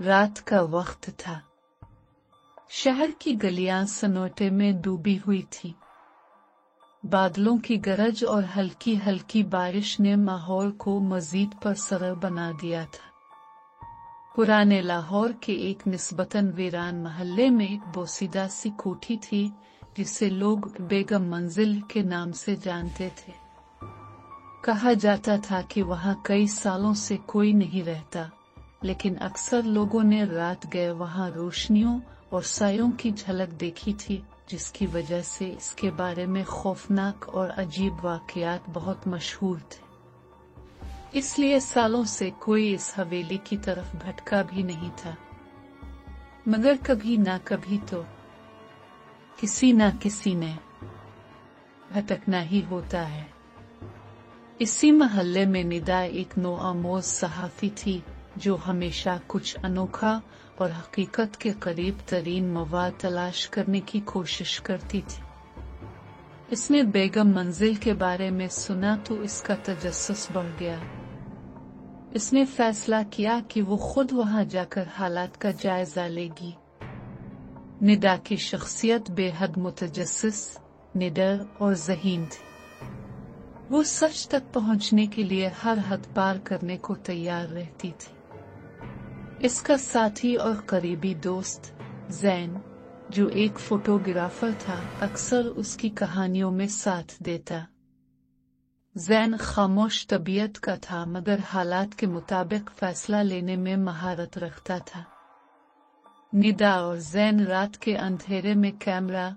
रात का वक्त था। शहर की गलियां सन्नाटे में डूबी हुई थी। बादलों की गरज और हल्की हल्की बारिश ने माहौल को मजीद परसरर बना दिया था। पुराने लाहौर के एक निस्बतन वीरान महल्ले में एक बोसीदा सी कोठी थी जिसे लोग बेगम मंजिल के नाम से जानते थे। कहा जाता था कि वहां कई सालों से कोई नहीं रहता, लेकिन अक्सर लोगों ने रात गए वहां रोशनियों और सायों की झलक देखी थी, जिसकी वजह से इसके बारे में खौफनाक और अजीब वाकयात बहुत मशहूर थे। इसलिए सालों से कोई इस हवेली की तरफ भटका भी नहीं था। मगर कभी ना कभी तो किसी ना किसी ने भटकना ही होता है। इसी महल्ले में निदा एक नोआमोज सहाफी थी जो हमेशा कुछ अनोखा और हकीकत के करीब तरीन मवाद तलाश करने की कोशिश करती थी। इसने बेगम मंजिल के बारे में सुना तो इसका तजस्सुस बढ़ गया। इसने फैसला किया कि वो खुद वहां जाकर हालात का जायजा लेगी। निदा की शख्सियत बेहद मुतजस्सिस, निडर और ज़हीन थी। वो सच तक पहुंचने के लिए हर हद पार करने को तैयार रहती थी। इसका साथी और करीबी दोस्त ज़ैन, जो एक फोटोग्राफर था, अक्सर उसकी कहानियों में साथ देता। ज़ैन खामोश तबीयत का था मगर हालात के मुताबिक फैसला लेने में महारत रखता था। निदा और ज़ैन रात के अंधेरे में कैमरा,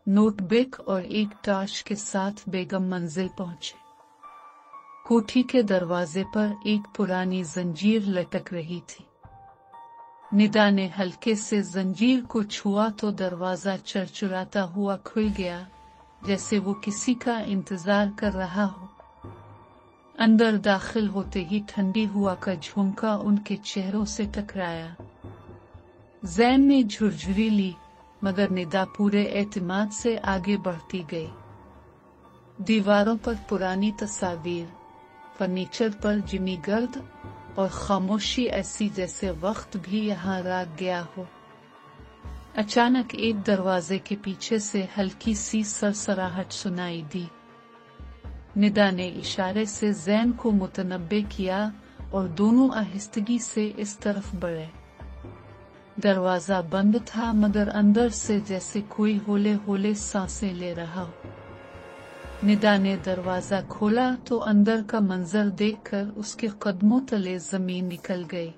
नोटबुक और एक टॉर्च के साथ बेगम मंजिल पहुंचे। कोठी के दरवाजे पर एक पुरानी जंजीर लटक रही थी। निदा ने हल्के से जंजीर को छुआ तो दरवाजा चरचराता हुआ खुल गया, जैसे वो किसी का इंतजार कर रहा हो। अंदर दाखिल होते ही ठंडी हवा का झोंका उनके चेहरों से टकराया। ज़ैन ने झुरझुरी ली, मगर निदा पूरे एतमाद से आगे बढ़ती गई। दीवारों पर पुरानी तस्वीर, फर्नीचर पर जिमी गर्द और खामोशी ऐसी जैसे वक्त भी यहाँ राग गया हो। अचानक एक दरवाजे के पीछे से हल्की सी सरसराहट सुनाई दी। निदा ने इशारे से ज़ैन को मुतनब्बे किया और दोनों आहिस्तगी से इस तरफ बढ़े। दरवाजा बंद था मगर अंदर से जैसे कोई होले होले सांसें ले रहा हो। निदा ने दरवाजा खोला तो अंदर का मंजर देखकर उसके कदमों तले जमीन निकल गई।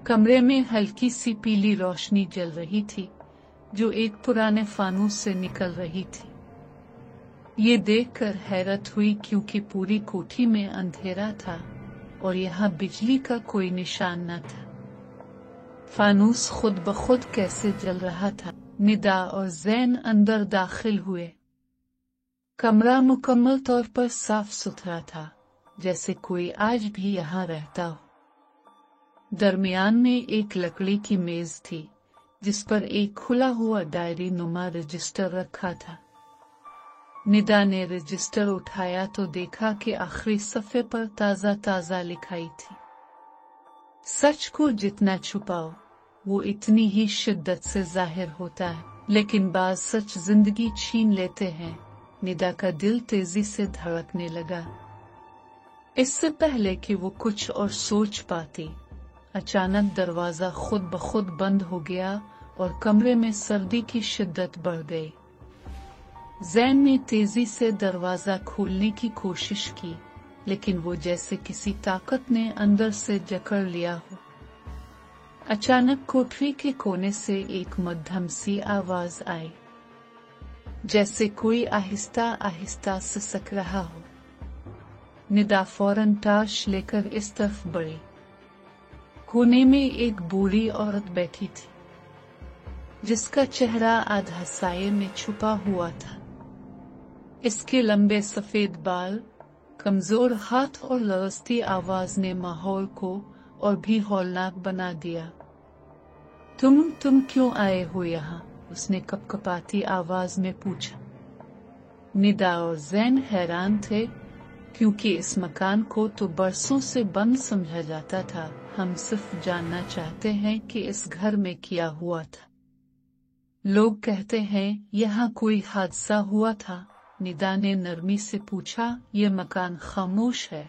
कमरे में हल्की सी पीली रोशनी जल रही थी जो एक पुराने फानूस से निकल रही थी। ये देखकर हैरत हुई क्योंकि पूरी कोठी में अंधेरा था और यहाँ बिजली का कोई निशान न था। फानूस खुद ब खुद कैसे जल रहा था। निदा और ज़ैन अंदर दाखिल हुए। कमरा मुकम्मल तौर पर साफ सुथरा था, जैसे कोई आज भी यहाँ रहता हो। दरमियान में एक लकड़ी की मेज थी जिस पर एक खुला हुआ डायरी नुमा रजिस्टर रखा था। निदा ने रजिस्टर उठाया तो देखा कि आखिरी सफ़े पर ताज़ा ताज़ा लिखाई थी। सच को जितना छुपाओ वो इतनी ही शिद्दत से जाहिर होता है, लेकिन बाज़ सच जिंदगी छीन लेते हैं। निदा का दिल तेजी से धड़कने लगा। इससे पहले कि वो कुछ और सोच पाती, अचानक दरवाजा खुद ब खुद बंद हो गया और कमरे में सर्दी की शिद्दत बढ़ गई। ज़ैन ने तेजी से दरवाजा खोलने की कोशिश की, लेकिन वो जैसे किसी ताकत ने अंदर से जकड़ लिया हो। अचानक कोठरी के कोने से एक मध्यम सी आवाज आई, जैसे कोई आहिस्ता आहिस्ता सिसक रहा हो। निदा फौरन टॉर्च लेकर इस तरफ बढ़ी। कोने में एक बूढ़ी औरत बैठी थी जिसका चेहरा आधा साये में छुपा हुआ था। इसके लंबे सफेद बाल, कमजोर हाथ और लरजती आवाज ने माहौल को और भी हौलनाक बना दिया। तुम क्यों आए हो यहाँ? उसने कपकपाती आवाज में पूछा। निदा और ज़ैन हैरान थे क्योंकि इस मकान को तो बरसों से बंद समझा जाता था, हम सिर्फ जानना चाहते हैं कि इस घर में क्या हुआ था। लोग कहते हैं यहाँ कोई हादसा हुआ था। निदा ने नरमी से पूछा। ये मकान खामोश है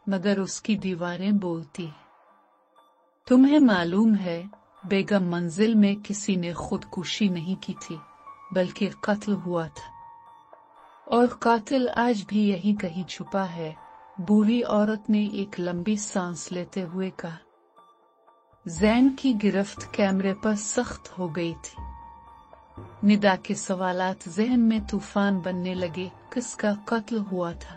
मगर उसकी दीवारें बोलती हैं। तुम्हें मालूम है बेगम मंजिल में किसी ने खुदकुशी नहीं की थी बल्कि कत्ल हुआ था, और कातिल आज भी यहीं कहीं छुपा है। बूढ़ी औरत ने एक लंबी सांस लेते हुए कहा। जैन की गिरफ्त कैमरे पर सख्त हो गई थी। निदा के सवालात जहन में तूफान बनने लगे। किसका कत्ल हुआ था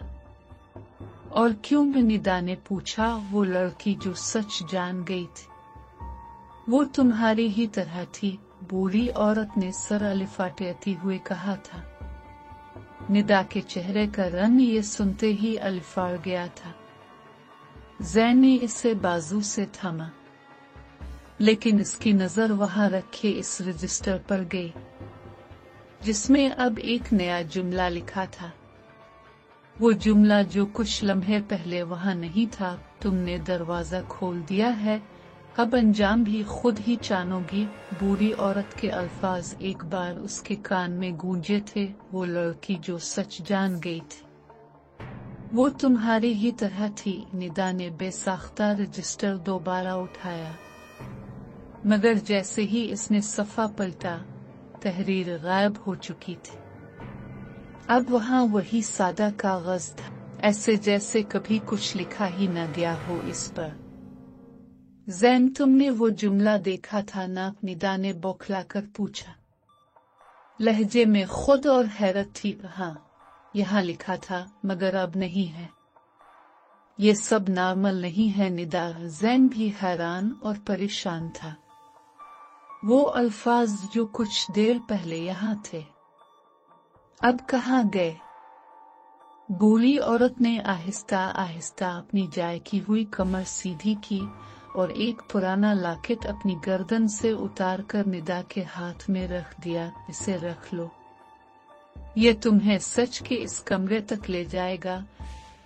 और क्यों? निदा ने पूछा। वो लड़की जो सच जान गई थी, वो तुम्हारी ही तरह थी, बूढ़ी औरत ने सर अलिफाटेती हुए कहा था। निदा के चेहरे का रंग ये सुनते ही अलिफाड़ गया था। जैन ने इसे बाजू से थामा, लेकिन इसकी नजर वहां रखे इस रजिस्टर पर गई जिसमें अब एक नया जुमला लिखा था। वो जुमला जो कुछ लम्हे पहले वहां नहीं था। तुमने दरवाजा खोल दिया है, अब अंजाम भी खुद ही जानोगी। बूढ़ी औरत के अल्फाज एक बार उसके कान में गूंजे थे। वो लड़की जो सच जान गई थी, वो तुम्हारी ही तरह थी। निदा ने बेसाख्ता रजिस्टर दोबारा उठाया, मगर जैसे ही इसने सफ़ा पलटा तहरीर गायब हो चुकी थी। अब वहां वही सादा कागज था, ऐसे जैसे कभी कुछ लिखा ही न गया हो इस पर। जैन, तुमने वो जुमला देखा था ना? निदा ने बौखलाकर पूछा। लहजे में खुद और हैरत थी। हाँ, यहाँ लिखा था मगर अब नहीं है। ये सब नॉर्मल नहीं है निदा। जैन भी हैरान और परेशान था। वो अल्फाज जो कुछ देर पहले यहाँ थे, अब कहाँ गए? बूढ़ी औरत ने आहिस्ता आहिस्ता अपनी जायकी हुई कमर सीधी की और एक पुराना लॉकेट अपनी गर्दन से उतारकर निदा के हाथ में रख दिया। इसे रख लो, ये तुम्हें सच के इस कमरे तक ले जाएगा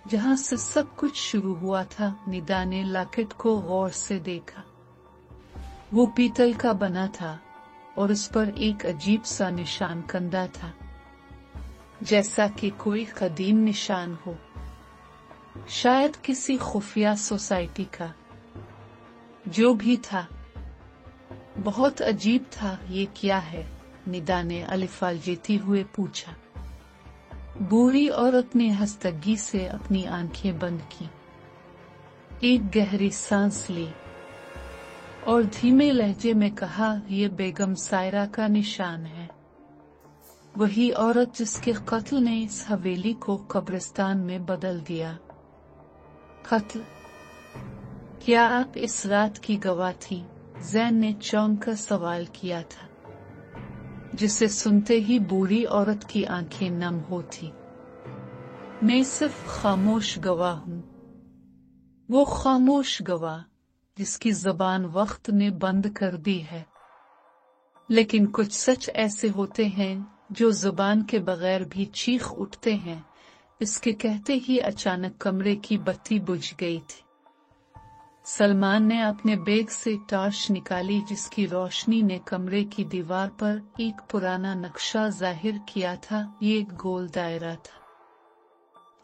जहाँ से सब कुछ शुरू हुआ था। निदा ने लॉकेट को गौर से देखा। वो पीतल का बना था और उस पर एक अजीब सा निशान कंधा था, जैसा कि कोई कदीम निशान हो, शायद किसी खुफिया सोसाइटी का। जो भी था, बहुत अजीब था। ये क्या है? निदा ने अलिफाल जीती हुए पूछा। बूढ़ी औरत ने हस्तगी से अपनी आंखें बंद की, एक गहरी सांस ली और धीमे लहजे में कहा, ये बेगम सायरा का निशान है। वही औरत जिसके कत्ल ने इस हवेली को कब्रिस्तान में बदल दिया। कत्ल? क्या आप इस रात की गवाह थी? जैन ने चौंक कर सवाल किया था, जिसे सुनते ही बूढ़ी औरत की आंखें नम होती। मैं सिर्फ खामोश गवाह हूँ। वो खामोश गवाह जिसकी जबान वक्त ने बंद कर दी है। लेकिन कुछ सच ऐसे होते हैं जो जुबान के बगैर भी चीख उठते हैं। इसके कहते ही अचानक कमरे की बत्ती बुझ गई थी। सलमान ने अपने बैग से टॉर्च निकाली, जिसकी रोशनी ने कमरे की दीवार पर एक पुराना नक्शा जाहिर किया था। ये एक गोल दायरा था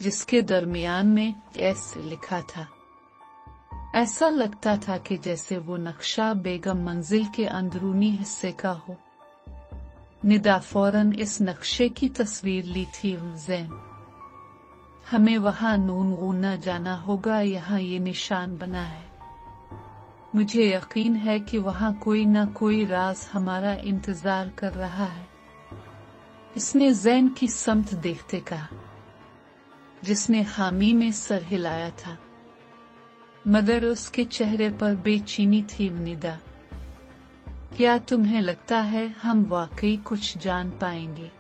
जिसके दरमियान में ऐसे लिखा था। ऐसा लगता था कि जैसे वो नक्शा बेगम मंजिल के अंदरूनी हिस्से का हो। निदा फौरन इस नक्शे की तस्वीर ली थी। जैन, हमें वहां नून जाना होगा, यहाँ ये निशान बना है। मुझे यकीन है कि वहां कोई ना कोई राज हमारा इंतजार कर रहा है। इसने जैन की समत देखते कहा, जिसने हामी में सर हिलाया था, मगर उसके चेहरे पर बेचैनी थी। निदा, क्या तुम्हें लगता है हम वाकई कुछ जान पाएंगे?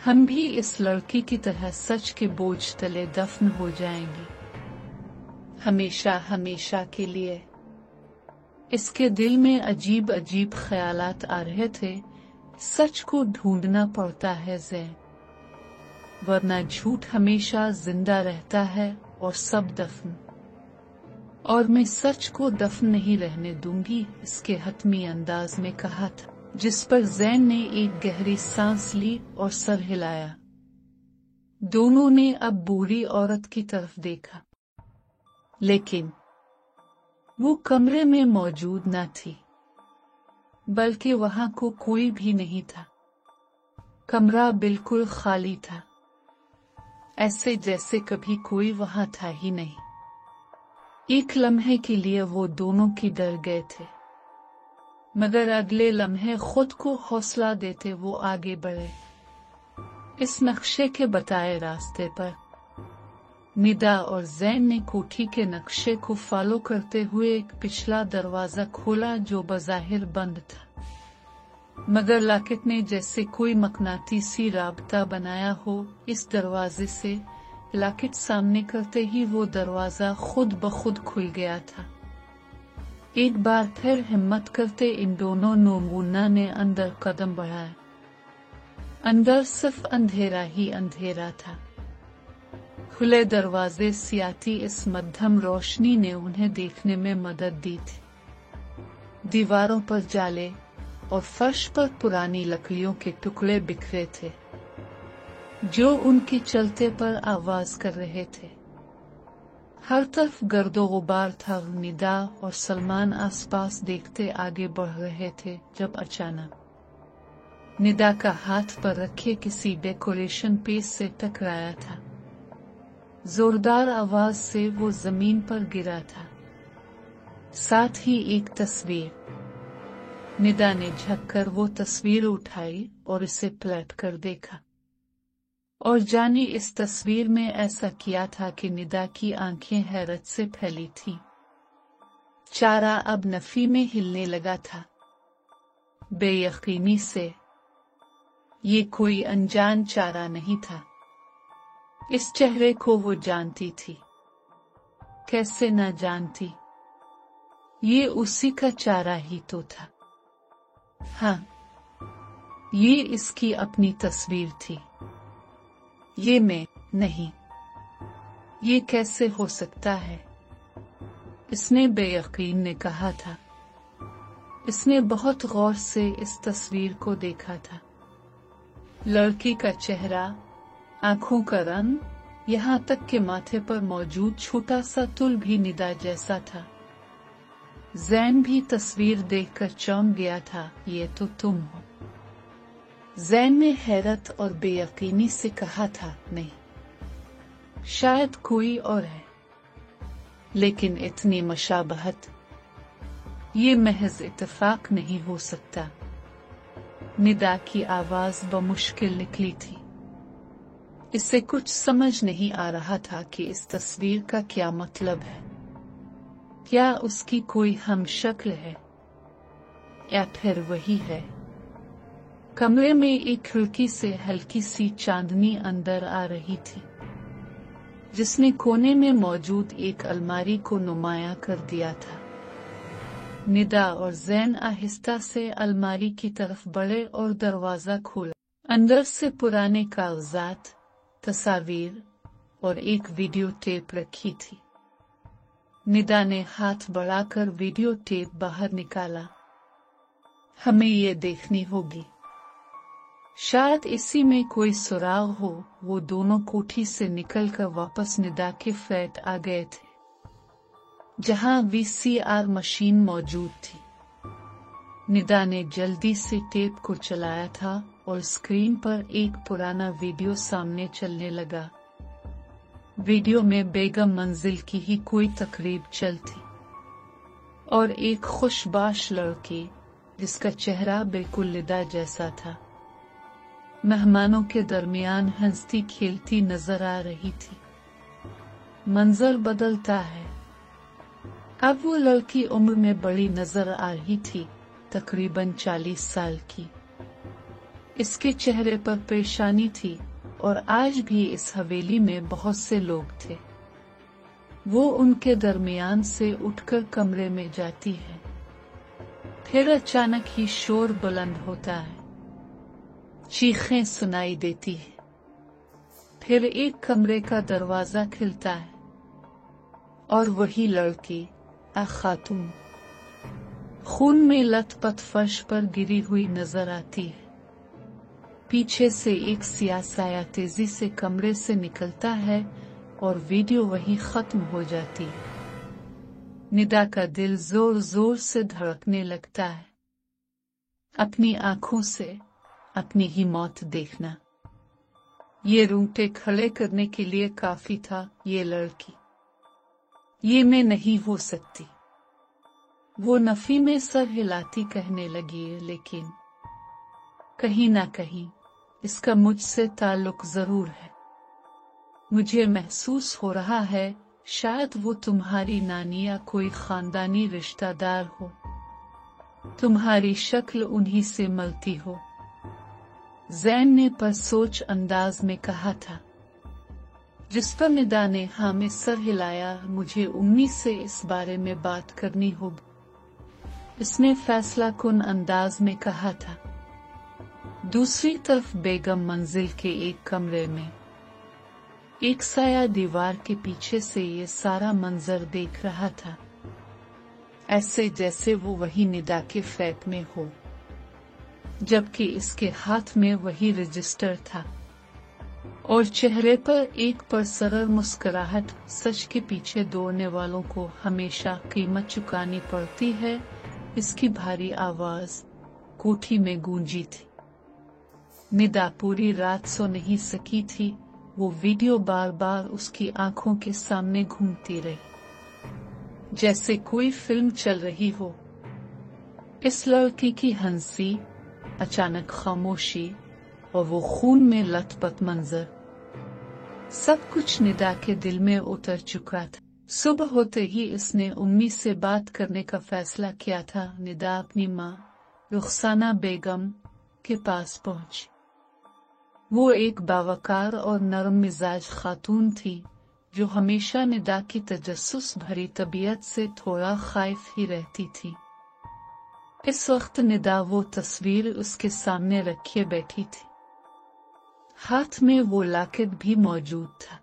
हम भी इस लड़की की तरह सच के बोझ तले दफन हो जाएंगे, हमेशा हमेशा के लिए। इसके दिल में अजीब अजीब ख्यालात आ रहे थे। सच को ढूंढना पड़ता है जैन, वरना झूठ हमेशा जिंदा रहता है और सब दफन। और मैं सच को दफन नहीं रहने दूंगी, इसके हतमी अंदाज में कहा था, जिस पर ज़ैन ने एक गहरी सांस ली और सर हिलाया। दोनों ने अब बूढ़ी औरत की तरफ देखा, लेकिन वो कमरे में मौजूद न थी, बल्कि वहां को कोई भी नहीं था। कमरा बिल्कुल खाली था, ऐसे जैसे कभी कोई वहां था ही नहीं। एक लम्हे के लिए वो दोनों की डर गए थे, मगर अगले लम्हे खुद को हौसला देते वो आगे बढ़े। इस नक्शे के बताए रास्ते पर निदा और ज़ैन ने कोठी के नक्शे को फॉलो करते हुए एक पिछला दरवाजा खोला जो बज़ाहिर बंद था, मगर लाकिट ने जैसे कोई मकनातीसी राबता बनाया हो इस दरवाजे से। लाकिट सामने करते ही वो दरवाजा खुद ब खुद खुल गया था। एक बार फिर हिम्मत करते इन दोनों नमूना ने अंदर कदम बढ़ाया। अंदर सिर्फ अंधेरा ही अंधेरा था। खुले दरवाजे से आती इस मध्यम रोशनी ने उन्हें देखने में मदद दी थी। दीवारों पर जाले और फर्श पर पुरानी लकड़ियों के टुकड़े बिखरे थे, जो उनके चलते पर आवाज कर रहे थे। हर तरफ गर्दो गुबार था। निदा और सलमान आसपास देखते आगे बढ़ रहे थे जब अचानक निदा का हाथ पर रखे किसी डेकोरेशन पीस से टकराया था। जोरदार आवाज से वो जमीन पर गिरा था, साथ ही एक तस्वीर। निदा ने झुककर वो तस्वीर उठाई और इसे पलट कर देखा, और जाने इस तस्वीर में ऐसा किया था कि निदा की आंखें हैरत से फैली थीं। चारा अब नफी में हिलने लगा था, बेयकीनी से। ये कोई अनजान चारा नहीं था। इस चेहरे को वो जानती थी, कैसे न जानती। ये उसी का चारा ही तो था। हाँ, ये इसकी अपनी तस्वीर थी। ये मैं नहीं। ये कैसे हो सकता है? इसने बेयकीन ने कहा था। इसने बहुत गौर से इस तस्वीर को देखा था। लड़की का चेहरा, आंखों का रंग, यहाँ तक कि माथे पर मौजूद छोटा सा तुल भी निदा जैसा था। ज़ैन भी तस्वीर देखकर चौंक गया था। ये तो तुम हो? ज़ैन ने हैरत और बेयकीनी से कहा था। नहीं, शायद कोई और है, लेकिन इतनी मुशाबहत, ये महज इत्तेफाक नहीं हो सकता। निदा की आवाज बमुश्किल निकली थी। इससे कुछ समझ नहीं आ रहा था कि इस तस्वीर का क्या मतलब है। क्या उसकी कोई हमशक्ल है, या फिर वही है? कमरे में एक खिड़की से हल्की सी चांदनी अंदर आ रही थी, जिसने कोने में मौजूद एक अलमारी को नुमाया कर दिया था। निदा और ज़ैन आहिस्ता से अलमारी की तरफ बढ़े और दरवाजा खोला। अंदर से पुराने कागजात, तस्वीर और एक वीडियो टेप रखी थी। निदा ने हाथ बढ़ाकर वीडियो टेप बाहर निकाला। हमें ये देखनी होगी, शायद इसी में कोई सुराग हो। वो दोनों कोठी से निकलकर वापस निदा के फ्लैट आ गए थे, जहां वीसीआर मशीन मौजूद थी। निदा ने जल्दी से टेप को चलाया था और स्क्रीन पर एक पुराना वीडियो सामने चलने लगा। वीडियो में बेगम मंजिल की ही कोई तकरीब चलती और एक खुशबाश लड़की, जिसका चेहरा बिल्कुल निदा जैसा था, मेहमानों के दरमियान हंसती खेलती नजर आ रही थी। मंजर बदलता है। अब वो लड़की उम्र में बड़ी नजर आ रही थी, तकरीबन 40 साल की। इसके चेहरे पर परेशानी थी, और आज भी इस हवेली में बहुत से लोग थे। वो उनके दरमियान से उठकर कमरे में जाती है। फिर अचानक ही शोर बुलंद होता है, चीखें सुनाई देती है। फिर एक कमरे का दरवाजा खुलता है और वही लड़की खातून खून में लथपथ फर्श पर गिरी हुई नजर आती है। पीछे से एक सियाह साया तेजी से कमरे से निकलता है और वीडियो वहीं खत्म हो जाती है। निदा का दिल जोर जोर से धड़कने लगता है। अपनी आंखों से अपनी ही मौत देखना, ये रूंगटे खड़े करने के लिए काफी था। ये लड़की, ये मैं नहीं हो सकती। वो नफी में सर हिलाती कहने लगी, लेकिन कहीं ना कहीं इसका मुझसे ताल्लुक जरूर है। मुझे महसूस हो रहा है शायद वो तुम्हारी नानी या कोई खानदानी रिश्तेदार हो। तुम्हारी शक्ल उन्हीं से मिलती हो। जैन ने पर सोच अंदाज में कहा था। जिस पर निदा ने हाँ में सर हिलाया। मुझे उम्मी से इस बारे में बात करनी होगी, इसने फैसला कुन अंदाज में कहा था। दूसरी तरफ बेगम मंजिल के एक कमरे में एक साया दीवार के पीछे से ये सारा मंजर देख रहा था, ऐसे जैसे वो वही निदा के फ्लैट में हो, जबकि इसके हाथ में वही रजिस्टर था और चेहरे पर एक परसरल मुस्कुराहट। सच के पीछे दौड़ने वालों को हमेशा कीमत चुकानी पड़ती है, इसकी भारी आवाज कोठी में गूंजी थी। निदा पूरी रात सो नहीं सकी थी। वो वीडियो बार बार उसकी आंखों के सामने घूमती रही, जैसे कोई फिल्म चल रही हो। इस लड़की की हंसी, अचानक खामोशी और वो खून में लथपथ मंजर, सब कुछ निदा के दिल में उतर चुका था। सुबह होते ही इसने उम्मी से बात करने का फैसला किया था। निदा अपनी माँ रुखसाना बेगम के पास पहुंची। वो एक बावकार और नरम मिजाज खातून थी जो हमेशा निदा की तजस्सुस भरी तबीयत से थोड़ा खौफ ही रहती थी। इस वक्त निदा वो तस्वीर उसके सामने रखे बैठी थी। हाथ में वो लॉकेट भी मौजूद था।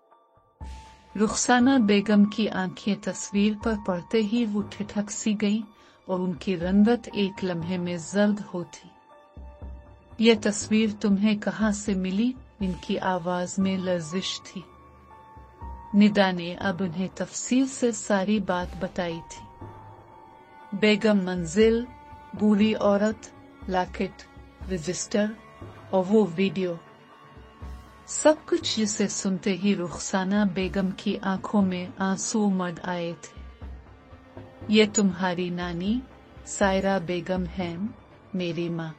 रुखसाना बेगम की आंखें तस्वीर पर पड़ते ही वो ठिठक सी गईं और उनकी रंगत एक लम्हे में जर्द होती। ये तस्वीर तुम्हें कहाँ से मिली? इनकी आवाज में लर्जिश थी। निदा ने अब उन्हें तफसील से सारी बात बताई थी। बेगम मंजिल, बूढ़ी औरत, लॉकेट, रजिस्टर और वो वीडियो, सब कुछ जिसे सुनते ही रुखसाना बेगम की आंखों में आंसू उमड़ आए थे। ये तुम्हारी नानी सायरा बेगम है, मेरी माँ।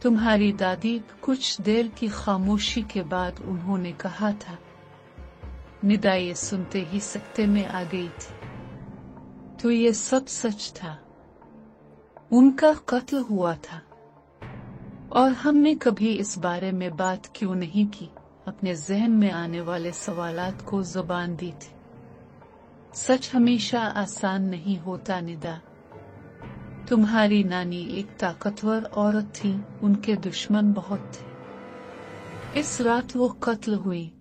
तुम्हारी दादी। कुछ देर की खामोशी के बाद उन्होंने कहा था। निदा ये सुनते ही सकते में आ गई थी। तो ये सब सच था, उनका कत्ल हुआ था और हमने कभी इस बारे में बात क्यों नहीं की? अपने जहन में आने वाले सवालात को जुबान दी थी। सच हमेशा आसान नहीं होता निदा। तुम्हारी नानी एक ताकतवर औरत थी, उनके दुश्मन बहुत थे। इस रात वो कत्ल हुई,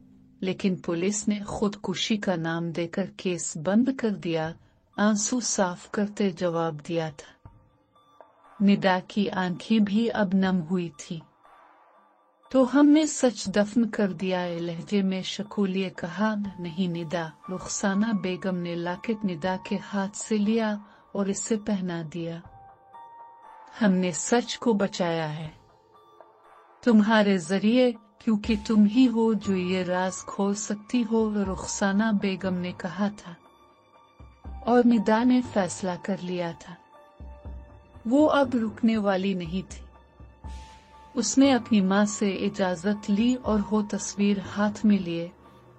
लेकिन पुलिस ने खुदकुशी का नाम देकर केस बंद कर दिया। आंसू साफ करते जवाब दिया था। निदा की आंखें भी अब नम हुई थी। तो हमने सच दफन कर दिया, लहजे में शकुलिए कहा। नहीं निदा। रुखसाना बेगम ने लॉकेट निदा के हाथ से लिया और इसे पहना दिया। हमने सच को बचाया है तुम्हारे जरिए, क्योंकि तुम ही हो जो ये राज खोल सकती हो, रुखसाना बेगम ने कहा था। और निदा ने फैसला कर लिया था। वो अब रुकने वाली नहीं थी। उसने अपनी माँ से इजाजत ली और वो तस्वीर हाथ में लिए,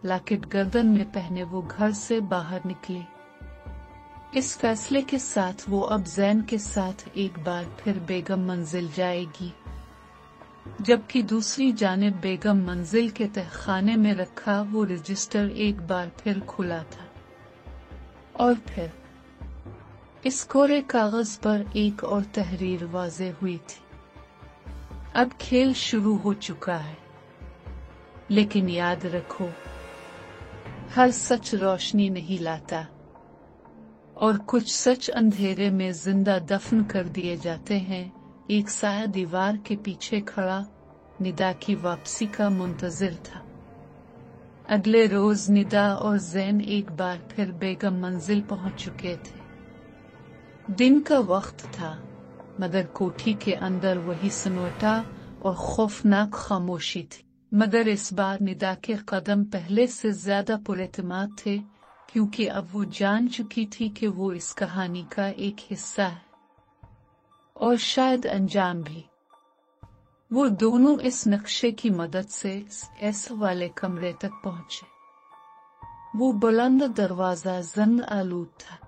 लॉकेट गर्दन में पहने वो घर से बाहर निकली। इस फैसले के साथ वो अब जैन के साथ एक बार फिर बेगम मंजिल जाएगी, जबकि दूसरी जानिब बेगम मंजिल के तहखाने में रखा वो रजिस्टर एक बार फिर खुला था। और फिर इस कोरे कागज पर एक और तहरीर वाज़े हुई थी। अब खेल शुरू हो चुका है, लेकिन याद रखो, हर सच रोशनी नहीं लाता, और कुछ सच अंधेरे में जिंदा दफन कर दिए जाते हैं। एक साया दीवार के पीछे खड़ा निदा की वापसी का मुंतजिर था। अगले रोज निदा और जैन एक बार फिर बेगम मंजिल पहुंच चुके थे। दिन का वक्त था, मगर कोठी के अंदर वही सन्नाटा और खौफनाक खामोशी थी। मगर इस बार निदा के कदम पहले से ज्यादा पुरएतमाद थे, क्योंकि अब वो जान चुकी थी कि वो इस कहानी का एक हिस्सा है, और शायद अंजाम भी। वो दोनों इस नक्शे की मदद से इस वाले कमरे तक पहुंचे। वो बुलंद दरवाजा जंग आलूद था।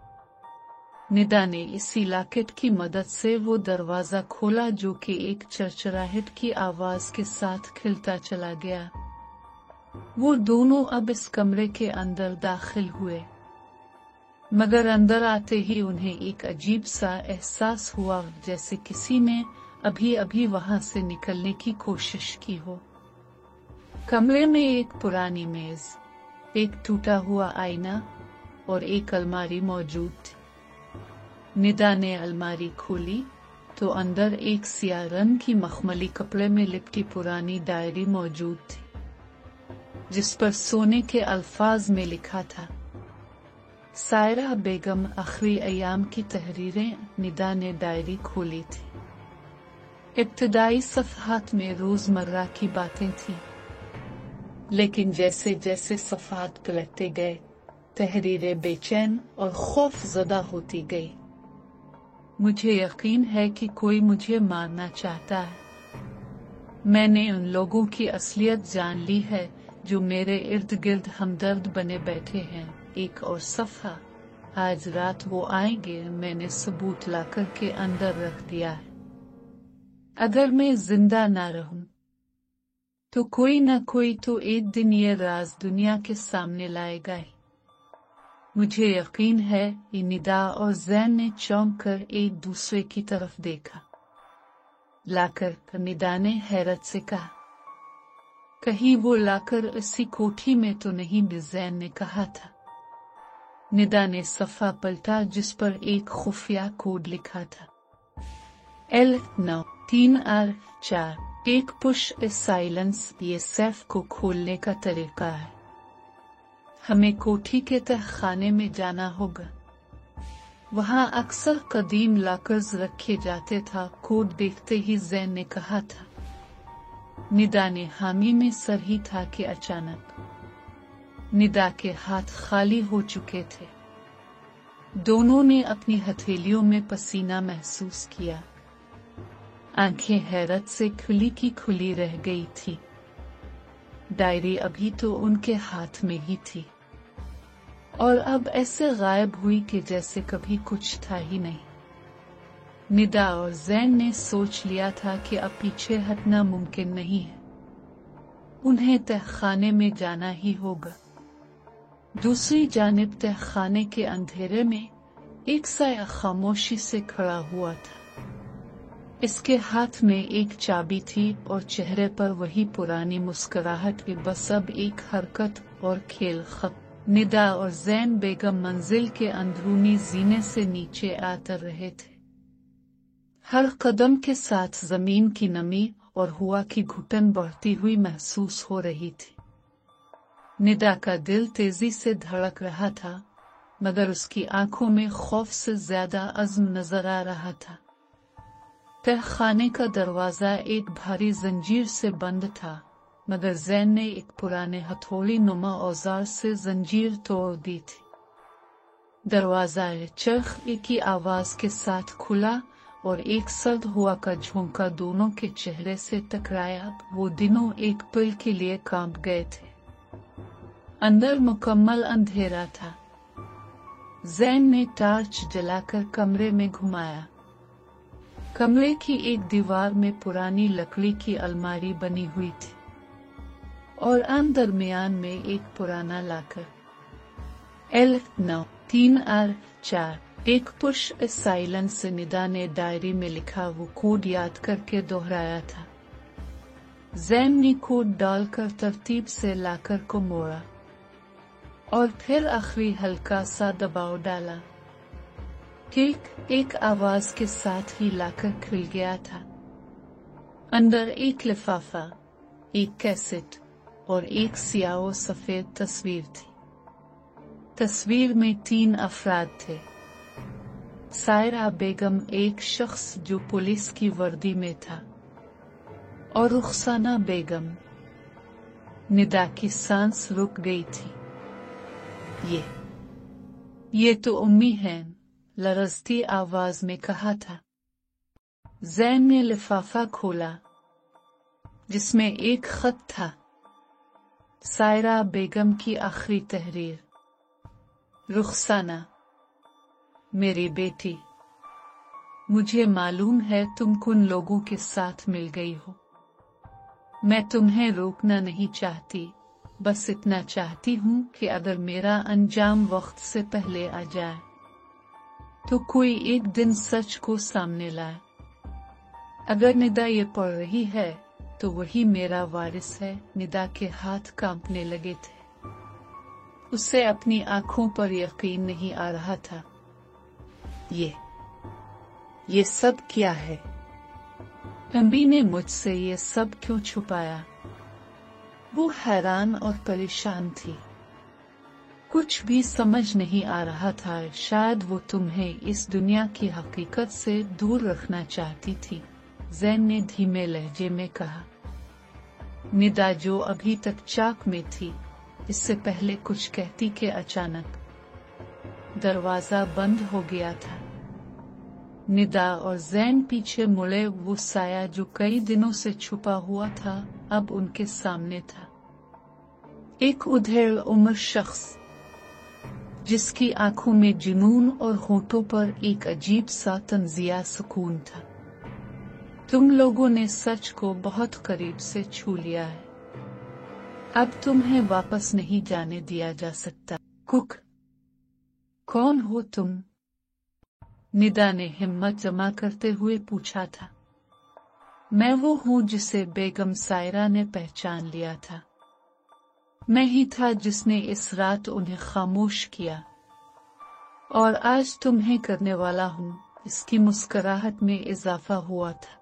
निदा ने इसी लॉकेट की मदद से वो दरवाजा खोला, जो कि एक चरचराहट की आवाज के साथ खिलता चला गया। वो दोनों अब इस कमरे के अंदर दाखिल हुए, मगर अंदर आते ही उन्हें एक अजीब सा एहसास हुआ, जैसे किसी ने अभी अभी वहां से निकलने की कोशिश की हो। कमरे में एक पुरानी मेज, एक टूटा हुआ आईना और एक अलमारी मौजूद थी। निदा ने अलमारी खोली तो अंदर एक सियाह रंग की मखमली कपड़े में लिपटी पुरानी डायरी मौजूद थी, जिस पर सोने के अल्फाज में लिखा था, सायरा बेगम आखिरी अयाम की तहरीरें। निदा ने डायरी खोली थी। इब्तदाई सफ़हात में रोजमर्रा की बातें थीं, लेकिन जैसे जैसे सफ़हात पलटते गए, तहरीरें बेचैन और खौफज़दा होती गई। मुझे यकीन है कि कोई मुझे मारना चाहता है। मैंने उन लोगों की असलियत जान ली है जो मेरे इर्द गिर्द हमदर्द बने बैठे हैं। एक और सफ़हा, आज रात वो आएंगे। मैंने सबूत लाकर के अंदर रख दिया है। अगर मैं जिंदा ना रहूं तो कोई ना कोई तो एक दिन ये राज दुनिया के सामने लाएगा ही। मुझे यकीन है। निदा और जैन ने चौंक कर एक दूसरे की तरफ देखा। लाकर, निदा ने हैरत से कहा। कहीं वो लाकर इसी कोठी में तो नहीं भी, जैन ने कहा था। निदा ने सफ़ा पलटा जिस पर एक खुफिया कोड लिखा था, L9-3R4। एक पुश साइलेंस। ये सेफ को खोलने का तरीका है। हमें कोठी के तहखाने में जाना होगा। वहां अक्सर कदीम लॉकर्स रखे जाते था। कोड देखते ही जैन ने कहा था। निदा ने हामी में सर ही था कि अचानक निदा के हाथ खाली हो चुके थे। दोनों ने अपनी हथेलियों में पसीना महसूस किया। आंखें हैरत से खुली की खुली रह गई थी। डायरी अभी तो उनके हाथ में ही थी, और अब ऐसे गायब हुई कि जैसे कभी कुछ था ही नहीं। निदा और जैन ने सोच लिया था कि अब पीछे हटना मुमकिन नहीं है। उन्हें तहखाने में जाना ही होगा। दूसरी जानिब तहखाने के अंधेरे में एक साया खामोशी से खड़ा हुआ था। इसके हाथ में एक चाबी थी और चेहरे पर वही पुरानी मुस्कुराहट की, बस अब एक हरकत और खेल खत्म। निदा और जैन बेगम मंजिल के अंदरूनी जीने से नीचे आते रहे थे। हर कदम के साथ जमीन की नमी और हवा की घुटन बढ़ती हुई महसूस हो रही थी। निदा का दिल तेजी से धड़क रहा था, मगर उसकी आंखों में खौफ से ज्यादा अज़्म नजर आ रहा था। तहखाने का दरवाजा एक भारी जंजीर से बंद था, मगर जैन ने एक पुराने हथौड़ी नुमा औजार से जंजीर तोड़ दी थी। दरवाजा चरख की आवाज के साथ खुला और एक सर्द हुआ का झोंका दोनों के चेहरे से टकराया। वो दिनों एक पल के लिए कांप गए थे। अंदर मुकम्मल अंधेरा था। जैन ने टार्च जलाकर कमरे में घुमाया। कमरे की एक दीवार में पुरानी लकड़ी की अलमारी बनी हुई थी, और दरमियान में एक पुराना लाकर। L9-3R4। एक पुश साइलेंस। निदा ने डायरी में लिखा वो कोड याद करके दोहराया था। जैन ने कोड डालकर तरतीब से लाकर को मोड़ा और फिर आखिरी हल्का सा दबाव डाला। क्लिक एक आवाज के साथ ही लाकर खुल गया था। अंदर एक लिफाफा, एक कैसेट और एक स्याह सफेद तस्वीर थी। तस्वीर में 3 अफराद थे। सायरा बेगम, एक शख्स जो पुलिस की वर्दी में था, और रुखसाना बेगम। निदा की सांस रुक गई थी। ये तो उम्मी है, लरजती आवाज में कहा था। ज़ैन ने लिफाफा खोला, जिसमें एक खत था। सायरा बेगम की आखिरी तहरीर। रुखसाना, मेरी बेटी, मुझे मालूम है तुम कुन लोगों के साथ मिल गई हो। मैं तुम्हें रोकना नहीं चाहती, बस इतना चाहती हूँ कि अगर मेरा अंजाम वक्त से पहले आ जाए तो कोई एक दिन सच को सामने लाए। अगर निदा ये पढ़ रही है तो वही मेरा वारिस है। निदा के हाथ कांपने लगे थे। उसे अपनी आंखों पर यकीन नहीं आ रहा था। ये सब क्या है? नबी ने मुझसे ये सब क्यों छुपाया? वो हैरान और परेशान थी। कुछ भी समझ नहीं आ रहा था। शायद वो तुम्हें इस दुनिया की हकीकत से दूर रखना चाहती थी, ज़ैन ने धीमे लहजे में कहा। निदा, जो अभी तक चाक में थी, इससे पहले कुछ कहती कि अचानक दरवाजा बंद हो गया था। निदा और ज़ैन पीछे मुड़े। वो साया जो कई दिनों से छुपा हुआ था अब उनके सामने था। एक उधेड़ उम्र शख्स, जिसकी आंखों में जुनून और होठों पर एक अजीब सा तंजिया सुकून था। तुम लोगों ने सच को बहुत करीब से छू लिया है। अब तुम्हें वापस नहीं जाने दिया जा सकता। कुक, कौन हो तुम? निदा ने हिम्मत जमा करते हुए पूछा था। मैं वो हूँ जिसे बेगम सायरा ने पहचान लिया था। मैं ही था जिसने इस रात उन्हें खामोश किया, और आज तुम्हें करने वाला हूँ। इसकी मुस्कुराहट में इजाफा हुआ था।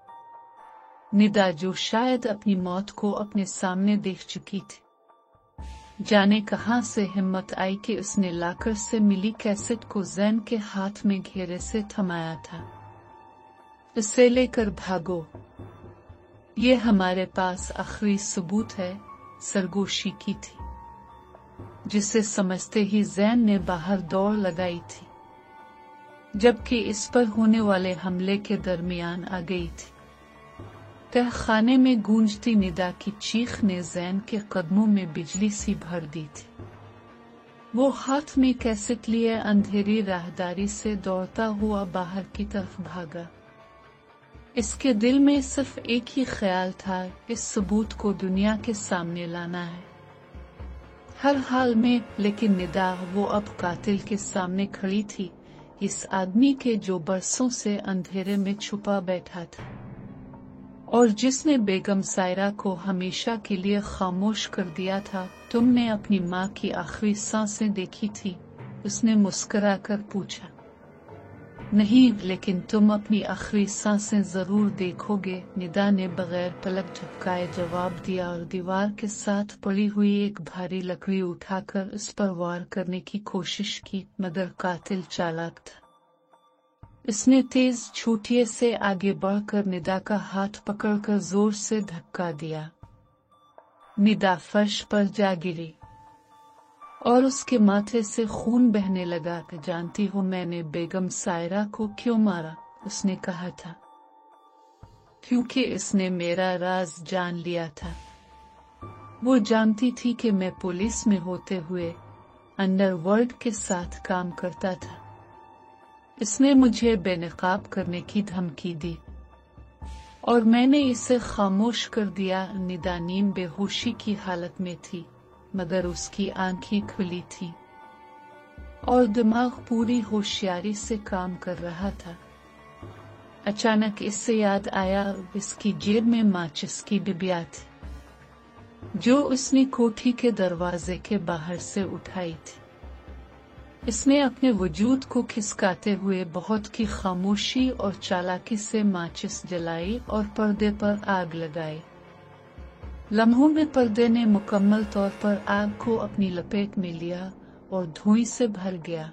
निदा, जो शायद अपनी मौत को अपने सामने देख चुकी थी, जाने कहां से हिम्मत आई कि उसने लाकर से मिली कैसेट को ज़ैन के हाथ में घेरे से थमाया था। इसे लेकर भागो, ये हमारे पास आखिरी सबूत है, सरगोशी की थी, जिसे समझते ही ज़ैन ने बाहर दौड़ लगाई थी, जबकि इस पर होने वाले हमले के दरमियान आ गई थी। तहखाने में गूंजती निदा की चीख ने ज़ैन के कदमों में बिजली सी भर दी थी। वो हाथ में कैसेट लिए अंधेरी राहदारी से दौड़ता हुआ बाहर की तरफ भागा। इसके दिल में सिर्फ एक ही ख्याल था, इस सबूत को दुनिया के सामने लाना है, हर हाल में। लेकिन निदा, वो अब कातिल के सामने खड़ी थी, इस आदमी के जो बरसों से अंधेरे में छुपा बैठा था, और जिसने बेगम सायरा को हमेशा के लिए खामोश कर दिया था। तुमने अपनी माँ की आखिरी सांसें देखी थी? उसने मुस्कुराकर पूछा। नहीं, लेकिन तुम अपनी आखिरी सांसें जरूर देखोगे, निदा ने बगैर पलक झपकाए जवाब दिया, और दीवार के साथ पड़ी हुई एक भारी लकड़ी उठाकर उस पर वार करने की कोशिश की, मगर कातिल चालाक था। इसने तेज छूटिए से आगे बढ़कर निदा का हाथ पकड़कर जोर से धक्का दिया। निदा फर्श पर जा गिरी और उसके माथे से खून बहने लगा। जानती हो मैंने बेगम सायरा को क्यों मारा? उसने कहा था। क्योंकि इसने मेरा राज जान लिया था। वो जानती थी कि मैं पुलिस में होते हुए अंडरवर्ल्ड के साथ काम करता था। इसने मुझे बेनकाब करने की धमकी दी और मैंने इसे खामोश कर दिया। निदा नीम बेहोशी की हालत में थी, मगर उसकी आंखें खुली थीं और दिमाग पूरी होशियारी से काम कर रहा था। अचानक इससे याद आया, इसकी जेब में माचिस की डिबिया थी। जो उसने कोठी के दरवाजे के बाहर से उठाई थी। इसने अपने वजूद को खिसकाते हुए बहुत की खामोशी और चालाकी से माचिस जलाई और पर्दे पर आग लगाई। लम्हों में पर्दे ने मुकम्मल तौर पर आग को अपनी लपेट में लिया और धुएं से भर गया।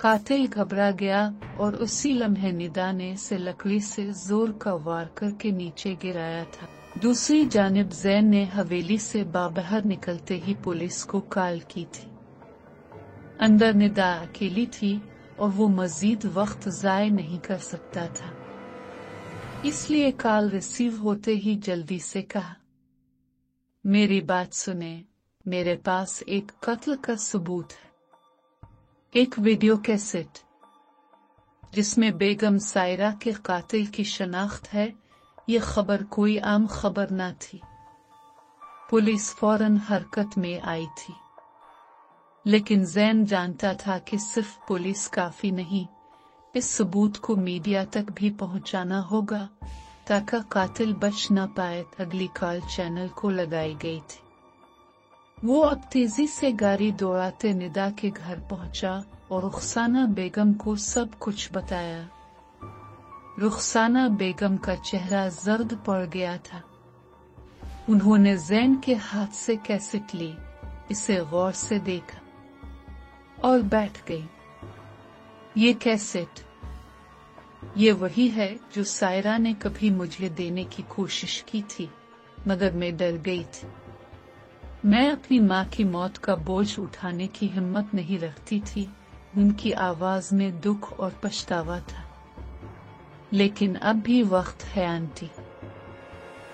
कातिल घबरा गया और उसी लम्हे निदा ने इसे लकड़ी से जोर का वार करके नीचे गिराया था। दूसरी जानिब ज़ैन ने हवेली से बाहर निकलते ही पुलिस को कॉल की थी। अंदर निदा अकेली थी और वो मजीद वक्त ज़ाय नहीं कर सकता था, इसलिए कॉल रिसीव होते ही जल्दी से कहा, मेरी बात सुने, मेरे पास एक कत्ल का सबूत है। एक वीडियो कैसेट जिसमें बेगम सायरा के कातिल की शनाख्त है। ये खबर कोई आम खबर न थी। पुलिस फौरन हरकत में आई थी, लेकिन ज़ैन जानता था कि सिर्फ पुलिस काफी नहीं, इस सबूत को मीडिया तक भी पहुंचाना होगा ताकि कातिल बच न पाए। अगली कॉल चैनल को लगाई गई थी। वो अब तेजी से गाड़ी दौड़ाते निदा के घर पहुंचा और रुखसाना बेगम को सब कुछ बताया। रुखसाना बेगम का चेहरा जर्द पड़ गया था। उन्होंने ज़ैन के हाथ से कैसेट ली, इसे गौर से देखा और बैठ गई। ये कैसेट, ये वही है जो सायरा ने कभी मुझे देने की कोशिश की थी, मगर मैं डर गई थी। मैं अपनी माँ की मौत का बोझ उठाने की हिम्मत नहीं रखती थी। उनकी आवाज में दुख और पछतावा था। लेकिन अब भी वक्त है आंटी।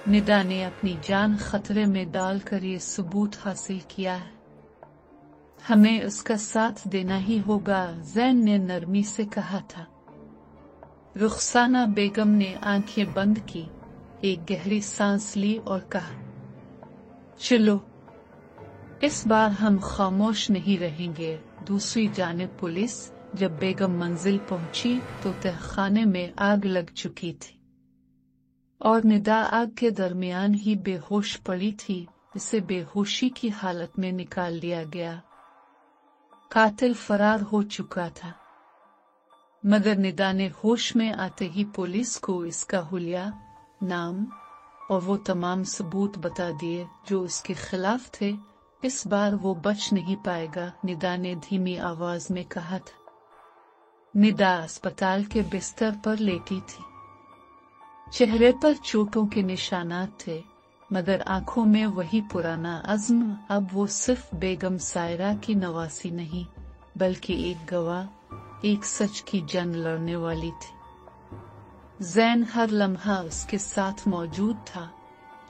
निदा ने अपनी जान खतरे में डालकर ये सबूत हासिल किया है। हमें उसका साथ देना ही होगा, ज़ैन ने नरमी से कहा था। रुखसाना बेगम ने आंखें बंद की, एक गहरी सांस ली और कहा, चलो, इस बार हम खामोश नहीं रहेंगे। दूसरी जानिब पुलिस जब बेगम मंजिल पहुंची तो तहखाने में आग लग चुकी थी और निदा आग के दरमियान ही बेहोश पड़ी थी। इसे बेहोशी की हालत में निकाल लिया गया। कातिल फरार हो चुका था, मगर निदा ने होश में आते ही पुलिस को इसका हुलिया, नाम और वो तमाम सबूत बता दिए जो उसके खिलाफ थे। इस बार वो बच नहीं पाएगा, निदा ने धीमी आवाज में कहा था। निदा अस्पताल के बिस्तर पर लेटी थी। चेहरे पर चोटों के निशानात थे, मगर आंखों में वही पुराना अज़्म। अब वो सिर्फ बेगम सायरा की नवासी नहीं, बल्कि एक गवाह, एक सच की जंग लड़ने वाली थी। ज़ैन हर लम्हा उसके साथ मौजूद था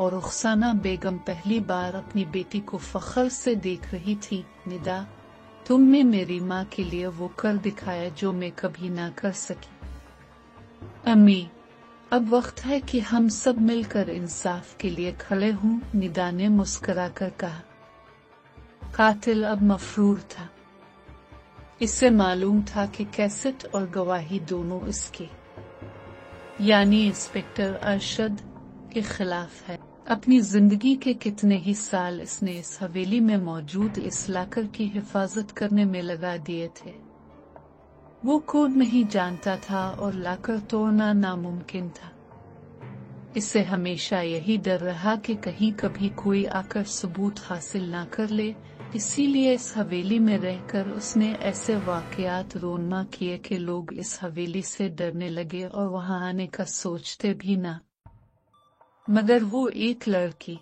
और रुखसाना बेगम पहली बार अपनी बेटी को फख्र से देख रही थी। निदा, तुमने मेरी माँ के लिए वो कर दिखाया जो मैं कभी ना कर सकी। अम्मी, अब वक्त है कि हम सब मिलकर इंसाफ के लिए खड़े हों, निदा ने मुस्कुराकर कहा। कातिल अब मफरूर था। इससे मालूम था कि कैसेट और गवाही दोनों इसके, यानी इंस्पेक्टर अरशद, के खिलाफ है। अपनी जिंदगी के कितने ही साल इसने इस हवेली में मौजूद इस लाकर की हिफाजत करने में लगा दिए थे। वो कोड नहीं जानता था और लाकर तोड़ना नामुमकिन था। इससे हमेशा यही डर रहा कि कहीं कभी कोई आकर सबूत हासिल ना कर ले। इसीलिए इस हवेली में रहकर उसने ऐसे वाकयात रोनमा किए कि लोग इस हवेली से डरने लगे और वहां आने का सोचते भी ना। मगर वो एक लड़की,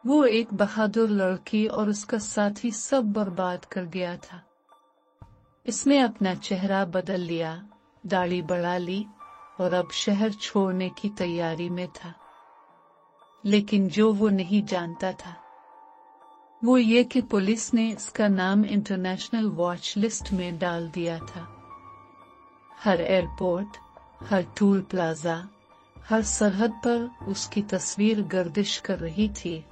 वो एक बहादुर लड़की और उसका साथी सब बर्बाद कर गया था। इसने अपना चेहरा बदल लिया, दाढ़ी बढ़ा ली और अब शहर छोड़ने की तैयारी में था। लेकिन जो वो नहीं जानता था वो ये कि पुलिस ने इसका नाम इंटरनेशनल वॉच लिस्ट में डाल दिया था। हर एयरपोर्ट, हर टूल प्लाजा, हर सरहद पर उसकी तस्वीर गर्दिश कर रही थी।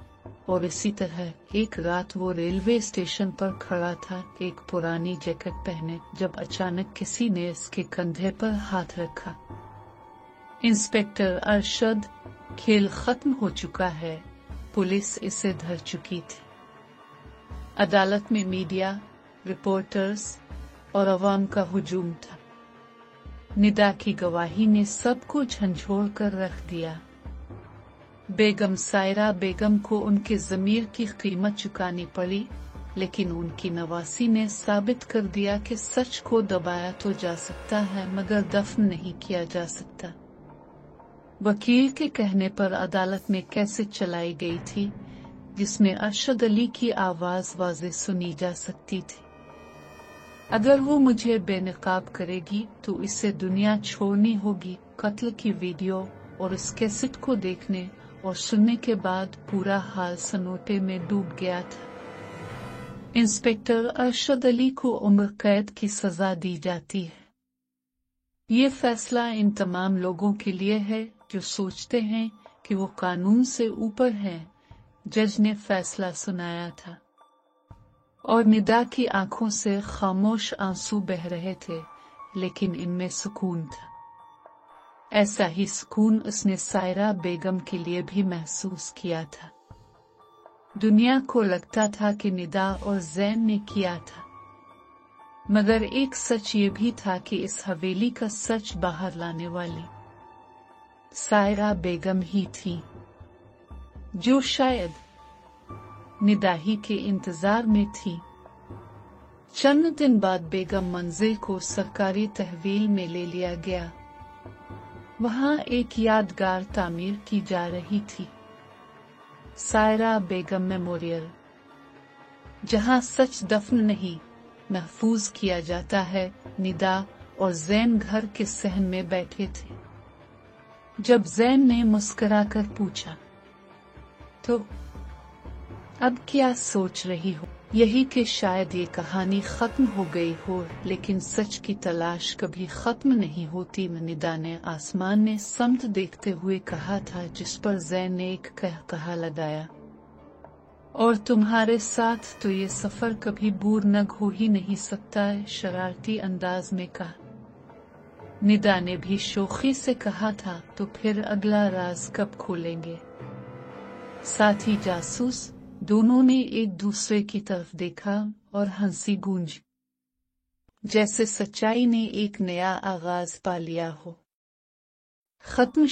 और इसी तरह एक रात वो रेलवे स्टेशन पर खड़ा था, एक पुरानी जैकेट पहने, जब अचानक किसी ने इसके कंधे पर हाथ रखा। इंस्पेक्टर अरशद, खेल खत्म हो चुका है, पुलिस इसे धर चुकी थी। अदालत में मीडिया, रिपोर्टर्स और अवाम का हुजूम था। निदा की गवाही ने सबको झंझोड़ कर रख दिया। बेगम सायरा बेगम को उनके ज़मीर की कीमत चुकानी पड़ी, लेकिन उनकी नवासी ने साबित कर दिया कि सच को दबाया तो जा सकता है मगर दफन नहीं किया जा सकता। वकील के कहने पर अदालत में कैसेट चलाई गई थी जिसमें अरशद अली की आवाज वाज़े सुनी जा सकती थी। अगर वो मुझे बेनकाब करेगी तो इसे दुनिया छोड़नी होगी। कत्ल की वीडियो और इस कैसेट को देखने और सुनने के बाद पूरा हाल सन्नाटे में डूब गया था। इंस्पेक्टर अरशद अली को उम्र कैद की सजा दी जाती है। ये फैसला इन तमाम लोगों के लिए है जो सोचते हैं कि वो कानून से ऊपर हैं। जज ने फैसला सुनाया था और निदा की आंखों से खामोश आंसू बह रहे थे, लेकिन इनमें सुकून था। ऐसा ही सुकून उसने सायरा बेगम के लिए भी महसूस किया था। दुनिया को लगता था कि निदा और ज़ैन ने किया था, मगर एक सच ये भी था कि इस हवेली का सच बाहर लाने वाली सायरा बेगम ही थी, जो शायद निदा ही के इंतजार में थी। चंद दिन बाद बेगम मंजिल को सरकारी तहवील में ले लिया गया। वहां एक यादगार तामीर की जा रही थी, सायरा बेगम मेमोरियल, जहां सच दफन नहीं महफूज किया जाता है। निदा और ज़ैन घर के सहन में बैठे थे। जब ज़ैन ने मुस्कुराकर पूछा, तो अब क्या सोच रही हो? यही कि शायद ये कहानी खत्म हो गई हो, लेकिन सच की तलाश कभी खत्म नहीं होती। निदा ने आसमान में समत देखते हुए कहा था, जिस पर ज़ैन ने एक कहकहा लगाया, और तुम्हारे साथ तो ये सफर कभी बूरनग हो ही नहीं सकता है, शरारती अंदाज में कहा। निदा ने भी शोखी से कहा था, तो फिर अगला राज कब खोलेंगे? साथी जासूस दोनों ने एक दूसरे की तरफ देखा और हंसी गूंजी, जैसे सच्चाई ने एक नया आगाज पा लिया हो। खत्म